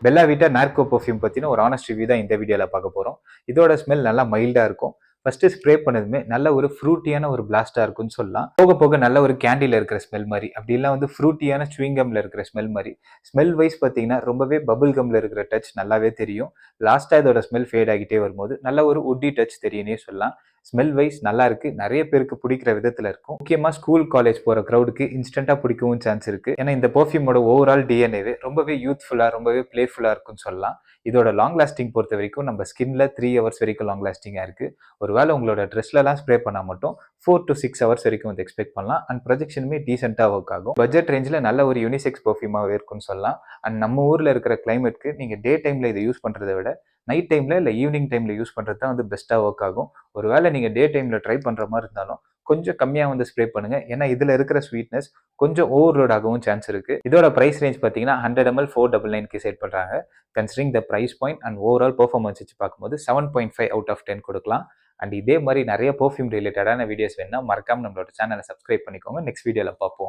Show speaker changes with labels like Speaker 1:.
Speaker 1: Bella Vita narco perfume பற்றின ஒரு honest review தான் இந்த வீடியோவில் பார்க்க போகிறோம். இதோட ஸ்மெல் நல்லா மைல்டாக இருக்கும். ஃபர்ஸ்ட் ஸ்ப்ரே பண்ணதுமே நல்ல ஒரு ஃப்ரூட்டியான ஒரு பிளாஸ்டா இருக்கும்னு சொல்லலாம். போக போக நல்ல ஒரு கேண்டில இருக்கிற ஸ்மெல் மாதிரி, அப்படி இல்லை வந்து ஃப்ரூட்டியான ஸ்விங்கம்ல இருக்கிற ஸ்மெல் மாதிரி. ஸ்மெல் வைஸ் பார்த்தீங்கன்னா ரொம்பவே பபுள் கம்ல இருக்கிற டச் நல்லாவே தெரியும். லாஸ்டா இதோட ஸ்மெல் ஃபேட் ஆகிட்டே வரும்போது நல்ல ஒரு உட்டி டச் தெரியும்னே சொல்லலாம். ஸ்மெல் வைஸ் நல்லா இருக்கு, நிறைய பேருக்கு பிடிக்கிற விதத்துல இருக்கும். முக்கியமா ஸ்கூல் காலேஜ் போற க்ரௌடுக்கு இன்ஸ்டன்டா பிடிக்கவும் சான்ஸ் இருக்கு. ஏன்னா இந்த பர்ஃப்யூமோட ஓவரால் டிஎன்ஏவே ரொம்பவே யூத்ஃபுல்லா ரொம்பவே பிளேஃபுல்லா இருக்குன்னு சொல்லலாம். இதோட லாங் லாஸ்டிங் பொறுத்த வரைக்கும் நம்ம ஸ்கின்ல 3 ஹவர்ஸ் வரைக்கும் லாங் லாஸ்டிங்கா இருக்கு. ஒருவேளை உங்களோட ட்ரெஸ்லலாம் ஸ்ப்ரே பண்ணால் மட்டும் 4 to 6 ஹவர்ஸ் வரைக்கும் வந்து எக்ஸ்பெக்ட் பண்ணலாம். அண்ட் ப்ரொஜெக்ஷனுமே டீசெண்டாக ஒர்க் ஆகும். பட்ஜெட் ரேஞ்சில் நல்ல ஒரு யூனிசெக்ஸ் பர்ஃப்யூமாகவே இருக்குன்னு சொல்லலாம். அண்ட் நம்ம ஊரில் இருக்கிற கிளைமேட்க்கு நீங்கள் டே டைமில் இதை யூஸ் பண்ணுறதை விட நைட் டைமில் இல்லை ஈவினிங் டைமில் யூஸ் பண்ணுறது தான் வந்து பெஸ்ட்டாக ஒர்க் ஆகும். ஒருவேளை நீங்கள் டே டைமில் ட்ரை பண்ணுற மாதிரி இருந்தாலும் கொஞ்சம் கம்மியாக வந்து ஸ்ப்ரே பண்ணுங்க. ஏன்னா இதில் இருக்கிற ஸ்வீட்னஸ் கொஞ்சம் ஓவர்லோட் ஆகவும் சான்ஸ் இருக்கு. இதோட பிரைஸ் ரேஞ்ச் பார்த்தீங்கன்னா 100 ml 499 செட் பண்ணுறாங்க. Considering the price point and overall performance வச்சு பார்க்கும்போது 7.5 அவுட் ஆஃப் 10 கொடுக்கலாம். அண்ட் இதே மாதிரி நிறைய பெர்ஃப்யூம் ரிலேட்டடான வீடியோஸ் வேணும்னா மறக்காம நம்மளோட சேனலை சப்ஸ்கிரைப் பண்ணிக்கோங்க. நெக்ஸ்ட் வீடியோவில் பார்ப்போம்.